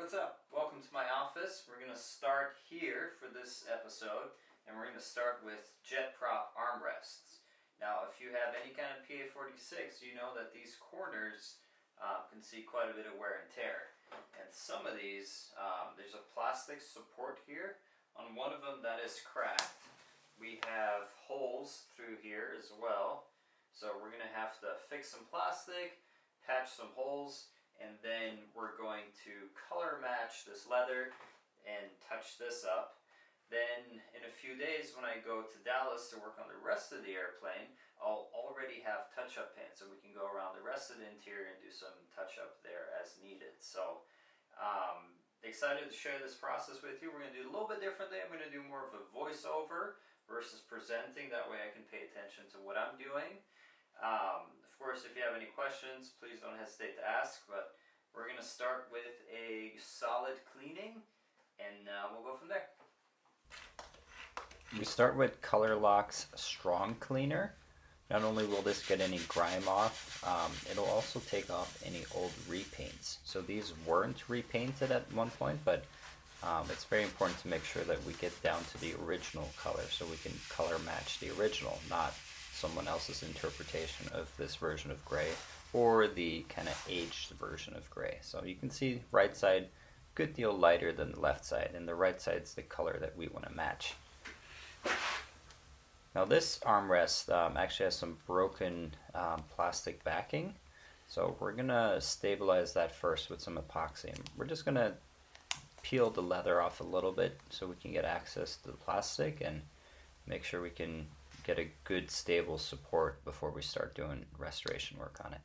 what's up? Welcome to my office. We're going to start here for this episode, and we're going to start with JetProp armrests. Now, if you have any kind of PA-46, you know that these corners can see quite a bit of wear and tear. And some of these, there's a plastic support here. On one of them that is cracked. We have holes through here as well. So we're going to have to fix some plastic, patch some holes, and then we're going to color match this leather and touch this up. Then in a few days when I go to Dallas to work on the rest of the airplane, I'll already have touch-up paint so we can go around the rest of the interior and do some touch-up there as needed. So excited to share this process with you. We're going to do it a little bit differently. I'm going to do more of a voiceover versus presenting. That way I can pay attention to what I'm doing. Of course, if you have any questions, please don't hesitate to ask, but we're going to start with a solid cleaning, and we'll go from there. We start with Color Lock's Strong Cleaner. Not only will this get any grime off, it'll also take off any old repaints. So these weren't repainted at one point, but it's very important to make sure that we get down to the original color so we can color match the original, not someone else's interpretation of this version of gray or the kind of aged version of gray. So you can see right side good deal lighter than the left side, and the right side's the color that we want to match. Now this armrest actually has some broken plastic backing, so we're gonna stabilize that first with some epoxy. We're just gonna peel the leather off a little bit so we can get access to the plastic and make sure we can get a good stable support before we start doing restoration work on it.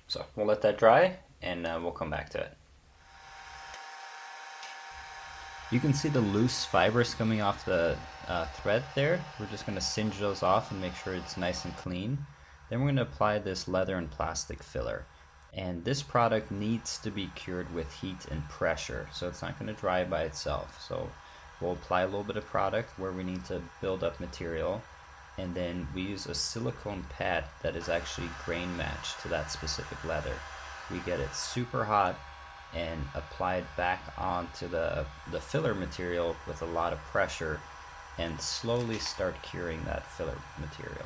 So we'll let that dry and we'll come back to it. You can see the loose fibers coming off the thread there. We're just going to singe those off and make sure it's nice and clean. Then we're going to apply this leather and plastic filler. And this product needs to be cured with heat and pressure, so it's not going to dry by itself. So we'll apply a little bit of product where we need to build up material, and then we use a silicone pad that is actually grain matched to that specific leather. We get it super hot and apply it back onto the filler material with a lot of pressure and slowly start curing that filler material.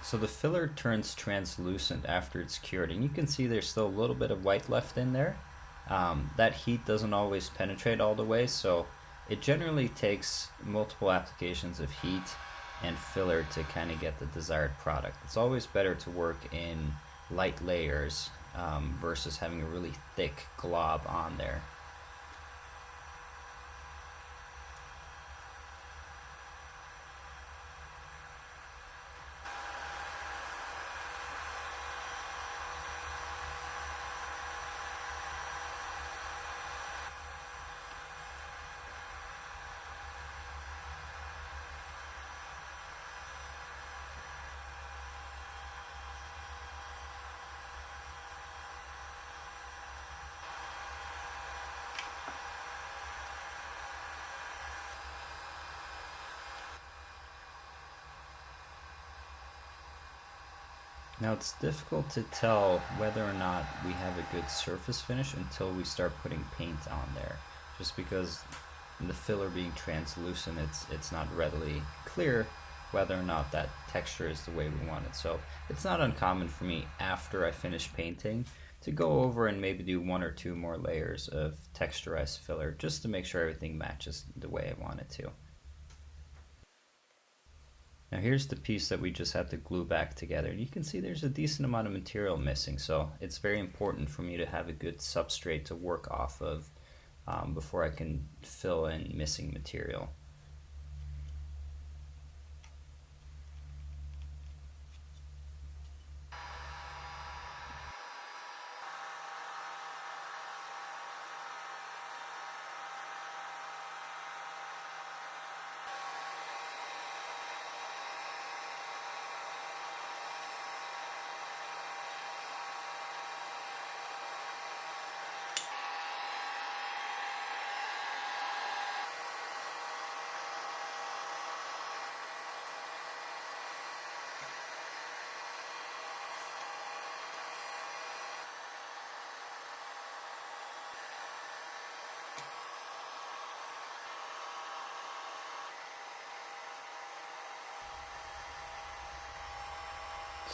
So the filler turns translucent after it's cured, and you can see there's still a little bit of white left in there. That heat doesn't always penetrate all the way, so it generally takes multiple applications of heat and filler to kind of get the desired product. It's always better to work in light layers versus having a really thick glob on there. Now it's difficult to tell whether or not we have a good surface finish until we start putting paint on there. Just because the filler being translucent, it's not readily clear whether or not that texture is the way we want it. So it's not uncommon for me after I finish painting to go over and maybe do one or two more layers of texturized filler just to make sure everything matches the way I want it to. Now here's the piece that we just had to glue back together. You can see there's a decent amount of material missing, so it's very important for me to have a good substrate to work off of before I can fill in missing material.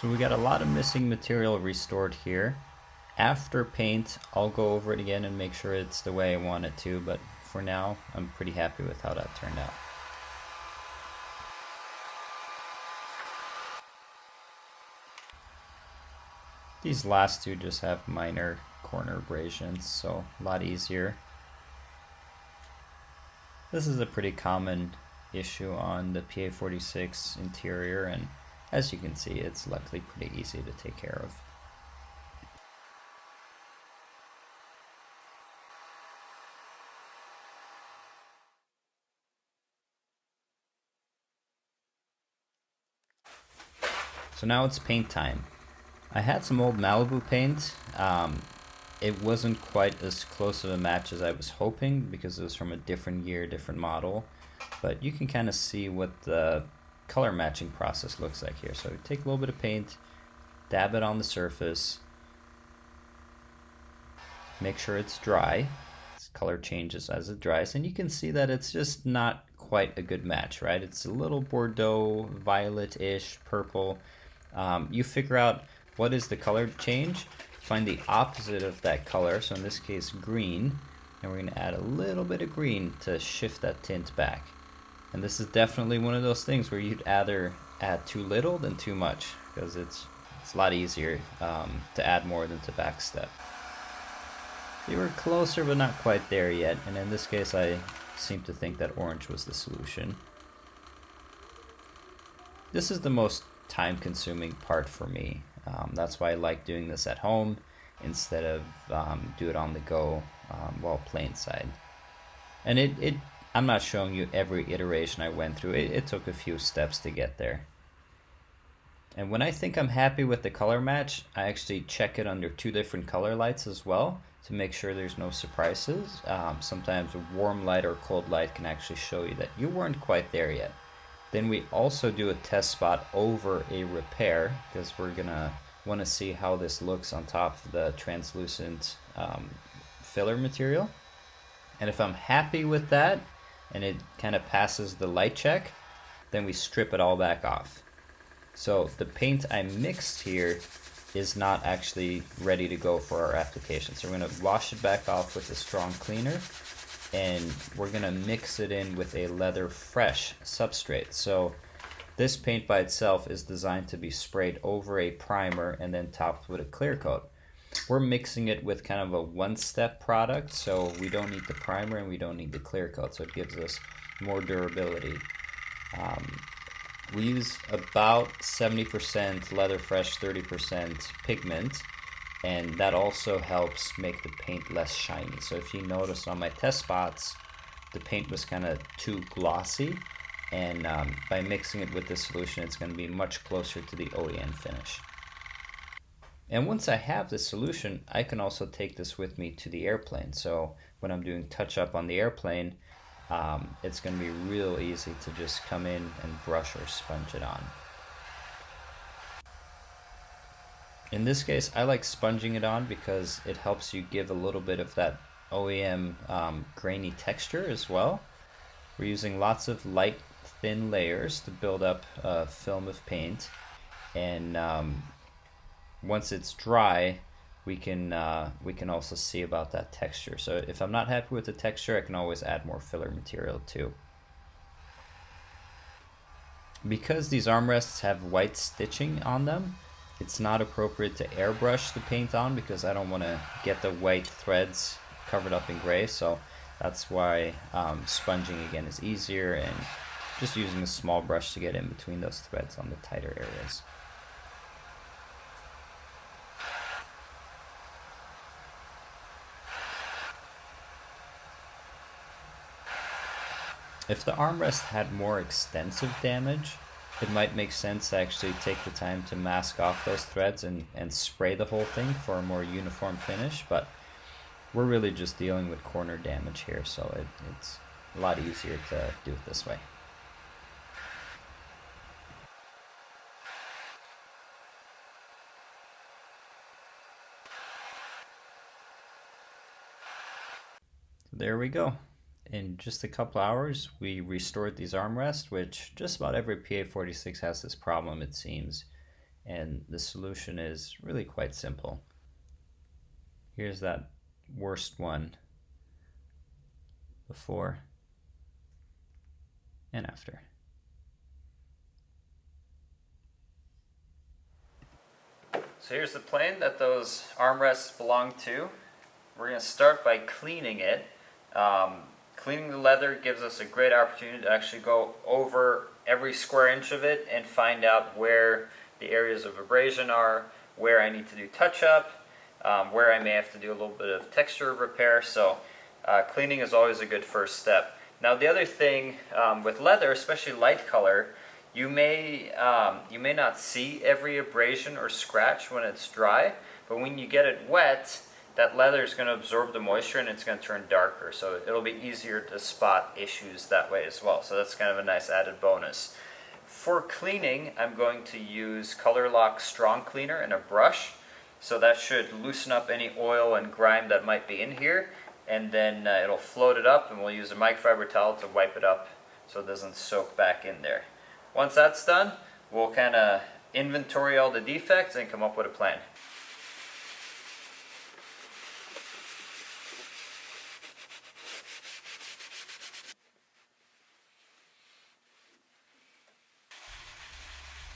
So we got a lot of missing material restored here. After paint, I'll go over it again and make sure it's the way I want it to, but for now, I'm pretty happy with how that turned out. These last two just have minor corner abrasions, so a lot easier. This is a pretty common issue on the PA-46 interior, and as you can see, it's luckily pretty easy to take care of. So now it's paint time. I had some old Malibu paint. It wasn't quite as close of a match as I was hoping because it was from a different year, different model. But you can kind of see what the color matching process looks like here. So take a little bit of paint, dab it on the surface, make sure it's dry. Its color changes as it dries, and you can see that it's just not quite a good match, right? It's a little Bordeaux, violet-ish, purple. You figure out what is the color change, find the opposite of that color, so in this case green, and we're going to add a little bit of green to shift that tint back. And this is definitely one of those things where you'd either add too little than too much, because it's a lot easier to add more than to backstep. You were closer but not quite there yet, and in this case I seem to think that orange was the solution. This is the most time-consuming part for me. That's why I like doing this at home instead of do it on the go while playing side. And I'm not showing you every iteration I went through. It took a few steps to get there. And when I think I'm happy with the color match, I actually check it under 2 different color lights as well to make sure there's no surprises. Sometimes a warm light or cold light can actually show you that you weren't quite there yet. Then we also do a test spot over a repair because we're gonna want to see how this looks on top of the translucent filler material. And if I'm happy with that and it kind of passes the light check, then we strip it all back off. So the paint I mixed here is not actually ready to go for our application. So we're going to wash it back off with a strong cleaner, and we're going to mix it in with a leather fresh substrate. So this paint by itself is designed to be sprayed over a primer and then topped with a clear coat. We're mixing it with kind of a one-step product, so we don't need the primer and we don't need the clear coat, so it gives us more durability. We use about 70% leather fresh, 30% pigment, and that also helps make the paint less shiny. So if you notice on my test spots, the paint was kind of too glossy, and by mixing it with this solution, it's going to be much closer to the OEM finish. And once I have this solution, I can also take this with me to the airplane. So when I'm doing touch-up on the airplane, it's going to be real easy to just come in and brush or sponge it on. In this case, I like sponging it on because it helps you give a little bit of that OEM grainy texture as well. We're using lots of light, thin layers to build up a film of paint, and once it's dry, we can also see about that texture. So if I'm not happy with the texture, I can always add more filler material too. Because these armrests have white stitching on them, it's not appropriate to airbrush the paint on because I don't want to get the white threads covered up in gray. So that's why sponging again is easier, and just using a small brush to get in between those threads on the tighter areas. If the armrest had more extensive damage, it might make sense to actually take the time to mask off those threads and spray the whole thing for a more uniform finish, but we're really just dealing with corner damage here, so it's a lot easier to do it this way. There we go. In just a couple hours, we restored these armrests, which just about every PA-46 has this problem, it seems. And the solution is really quite simple. Here's that worst one before and after. So here's the plane that those armrests belong to. We're going to start by cleaning it. Cleaning the leather gives us a great opportunity to actually go over every square inch of it and find out where the areas of abrasion are, where I need to do touch-up, where I may have to do a little bit of texture repair. So cleaning is always a good first step. Now the other thing with leather, especially light color, you may not see every abrasion or scratch when it's dry, but when you get it wet, that leather is going to absorb the moisture and it's going to turn darker. So it'll be easier to spot issues that way as well. So that's kind of a nice added bonus. For cleaning, I'm going to use Color Lock Strong Cleaner and a brush. So that should loosen up any oil and grime that might be in here. And then it'll float it up, and we'll use a microfiber towel to wipe it up so it doesn't soak back in there. Once that's done, we'll kind of inventory all the defects and come up with a plan.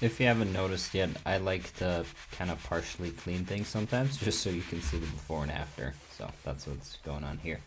If you haven't noticed yet, I like to kind of partially clean things sometimes, just so you can see the before and after. So that's what's going on here.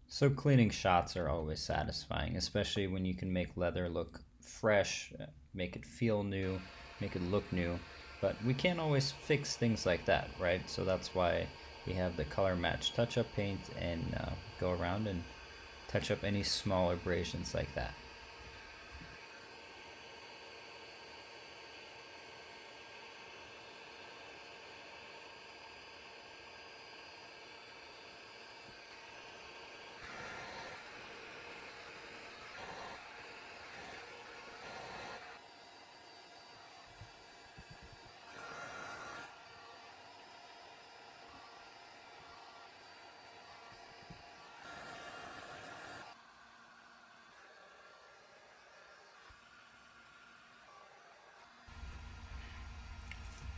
So cleaning shots are always satisfying, especially when you can make leather look fresh, make it feel new, make it look new. But we can't always fix things like that, right? So that's why we have the color match touch-up paint and go around and touch up any small abrasions like that.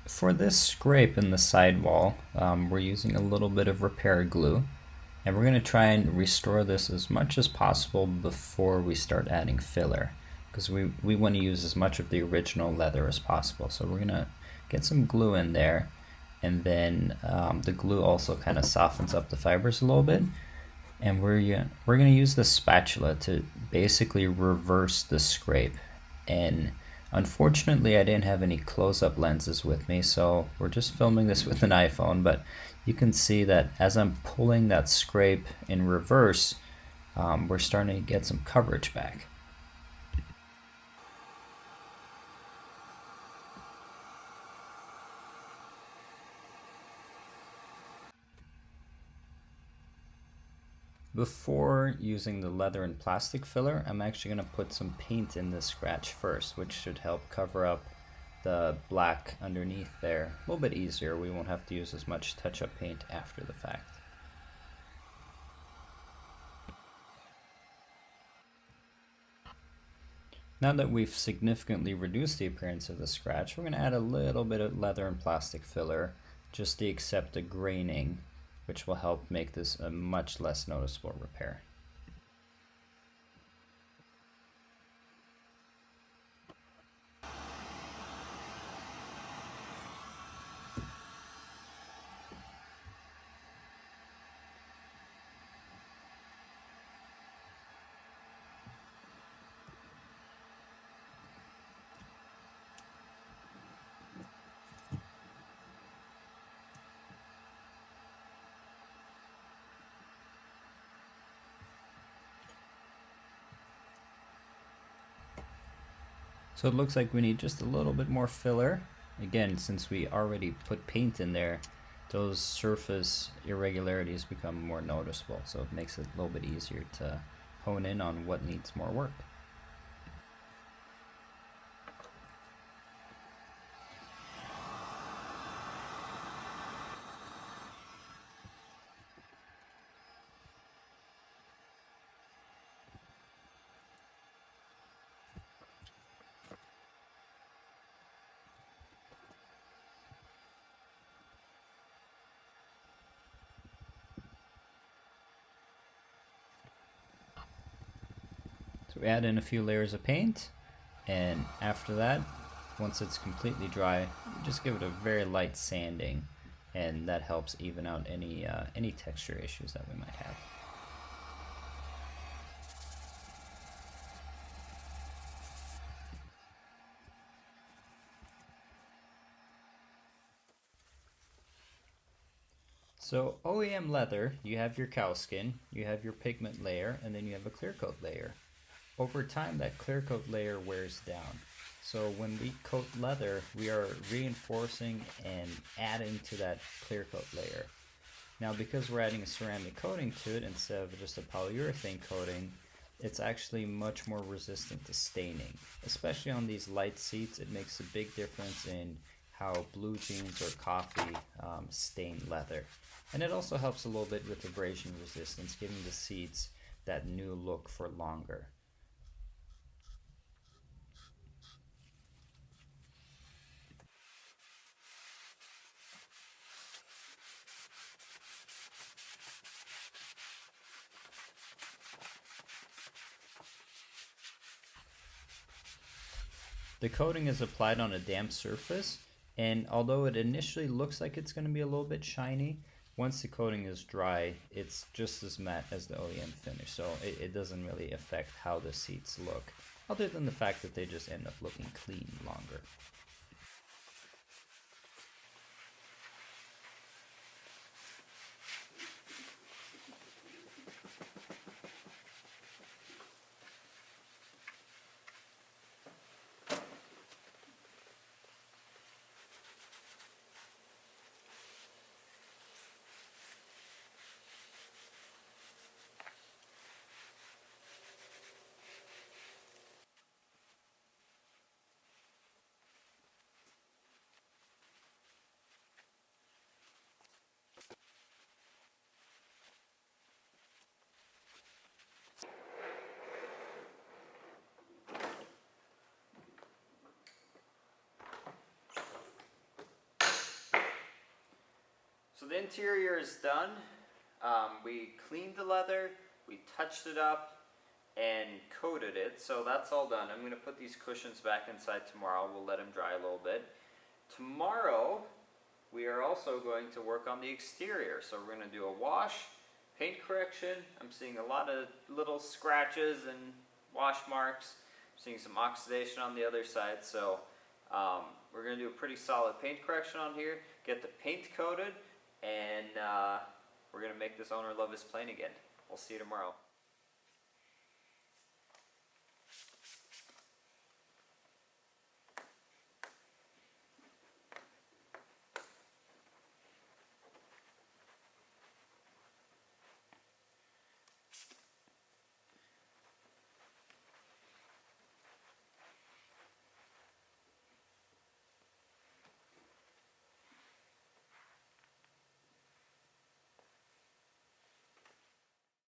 For this scrape in the sidewall, we're using a little bit of repair glue, and we're going to try and restore this as much as possible before we start adding filler, because we want to use as much of the original leather as possible. So we're going to get some glue in there, and then the glue also kind of softens up the fibers a little bit, and we're going to use the spatula to basically reverse the scrape. And unfortunately, I didn't have any close-up lenses with me, so we're just filming this with an iPhone, but you can see that as I'm pulling that scrape in reverse, we're starting to get some coverage back. Before using the leather and plastic filler, I'm actually going to put some paint in this scratch first, which should help cover up the black underneath there a little bit easier. We won't have to use as much touch-up paint after the fact. Now that we've significantly reduced the appearance of the scratch, we're going to add a little bit of leather and plastic filler just to accept the graining, which will help make this a much less noticeable repair. So it looks like we need just a little bit more filler. Again, since we already put paint in there, those surface irregularities become more noticeable, so it makes it a little bit easier to hone in on what needs more work. So we add in a few layers of paint, and after that, once it's completely dry, you just give it a very light sanding, and that helps even out any texture issues that we might have. So OEM leather, you have your cow skin, you have your pigment layer, and then you have a clear coat layer. Over time, that clear coat layer wears down. So when we coat leather, we are reinforcing and adding to that clear coat layer. Now, because we're adding a ceramic coating to it instead of just a polyurethane coating, it's actually much more resistant to staining. Especially on these light seats, it makes a big difference in how blue jeans or coffee stain leather. And it also helps a little bit with abrasion resistance, giving the seats that new look for longer. The coating is applied on a damp surface, and although it initially looks like it's going to be a little bit shiny, once the coating is dry, it's just as matte as the OEM finish, so it doesn't really affect how the seats look, other than the fact that they just end up looking clean longer. So the interior is done. We cleaned the leather, we touched it up, and coated it. So that's all done. I'm going to put these cushions back inside tomorrow. We'll let them dry a little bit. Tomorrow, we are also going to work on the exterior. So we're going to do a wash, paint correction. I'm seeing a lot of little scratches and wash marks. I'm seeing some oxidation on the other side. So we're going to do a pretty solid paint correction on here, get the paint coated, and we're going to make this owner love his plane again. We'll see you tomorrow.